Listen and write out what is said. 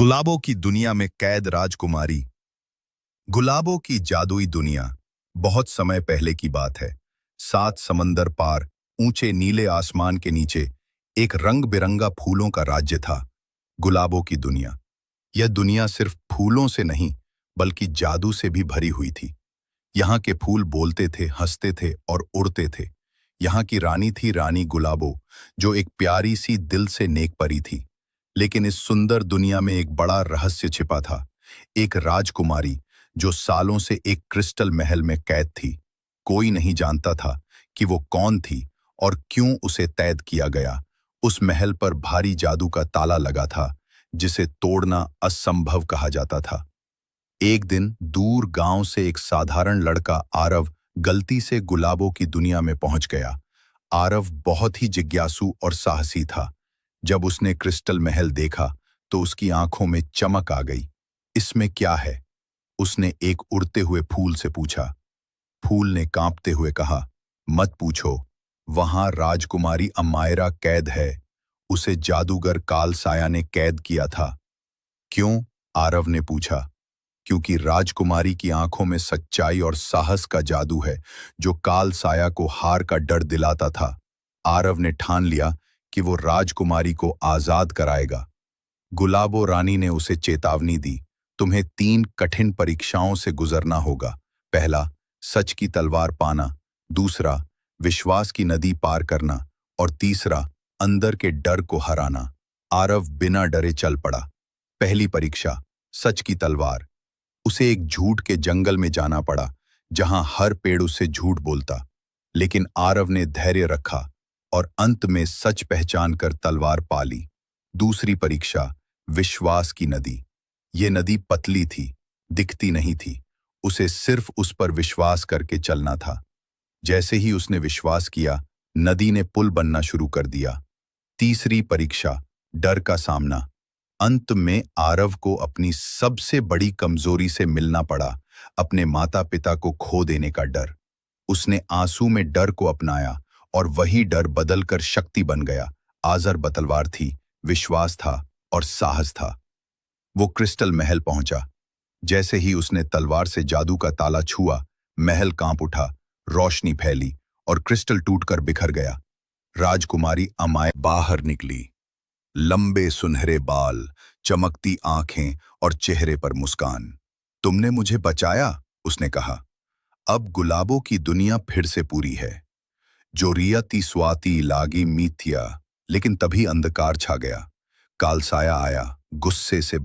गुलाबों की दुनिया में कैद राजकुमारी। गुलाबों की जादुई दुनिया बहुत समय पहले की बात है। 7 समंदर पार, ऊंचे नीले आसमान के नीचे एक रंग बिरंगा फूलों का राज्य था। गुलाबों की दुनिया। यह दुनिया सिर्फ फूलों से नहीं बल्कि जादू से भी भरी हुई थी। यहाँ के फूल बोलते थे, हंसते थे और उड़ते थे। यहाँ की रानी थी रानी गुलाबो, जो एक प्यारी सी दिल से नेक परी थी। लेकिन इस सुंदर दुनिया में एक बड़ा रहस्य छिपा था। एक राजकुमारी जो सालों से एक क्रिस्टल महल में कैद थी। कोई नहीं जानता था कि वो कौन थी और क्यों उसे कैद किया गया। उस महल पर भारी जादू का ताला लगा था, जिसे तोड़ना असंभव कहा जाता था। एक दिन दूर गांव से एक साधारण लड़का आरव गलती से गुलाबों की दुनिया में पहुंच गया। आरव बहुत ही जिज्ञासु और साहसी था। जब उसने क्रिस्टल महल देखा तो उसकी आंखों में चमक आ गई। इसमें क्या है? उसने एक उड़ते हुए फूल से पूछा। फूल ने कांपते हुए कहा, मत पूछो, वहां राजकुमारी अमायरा कैद है। उसे जादूगर काल साया ने कैद किया था। क्यों? आरव ने पूछा। क्योंकि राजकुमारी की आंखों में सच्चाई और साहस का जादू है, जो काल साया को हार का डर दिलाता था। आरव ने ठान लिया कि वो राजकुमारी को आजाद कराएगा। गुलाबो रानी ने उसे चेतावनी दी, तुम्हें 3 कठिन परीक्षाओं से गुजरना होगा। पहला, सच की तलवार पाना। दूसरा, विश्वास की नदी पार करना। और तीसरा, अंदर के डर को हराना। आरव बिना डरे चल पड़ा। पहली परीक्षा, सच की तलवार। उसे एक झूठ के जंगल में जाना पड़ा, जहां हर पेड़ उससे झूठ बोलता। लेकिन आरव ने धैर्य रखा और अंत में सच पहचान कर तलवार पा ली। दूसरी परीक्षा, विश्वास की नदी। ये नदी पतली थी, दिखती नहीं थी। उसे सिर्फ उस पर विश्वास करके चलना था। जैसे ही उसने विश्वास किया, नदी ने पुल बनना शुरू कर दिया। तीसरी परीक्षा, डर का सामना। अंत में आरव को अपनी सबसे बड़ी कमजोरी से मिलना पड़ा, अपने माता पिता को खो देने का डर। उसने आंसू में डर को अपनाया और वही डर बदलकर शक्ति बन गया। आजर बतलवार थी, विश्वास था और साहस था। वो क्रिस्टल महल पहुंचा। जैसे ही उसने तलवार से जादू का ताला छुआ, महल कांप उठा, रोशनी फैली और क्रिस्टल टूटकर बिखर गया। राजकुमारी अमाय बाहर निकली। लंबे सुनहरे बाल, चमकती आंखें और चेहरे पर मुस्कान। तुमने मुझे बचाया, उसने कहा। अब गुलाबों की दुनिया फिर से पूरी है। जो रियति स्वाति लागी मीथिया। लेकिन तभी अंधकार छा गया। कालसाया आया, गुस्से से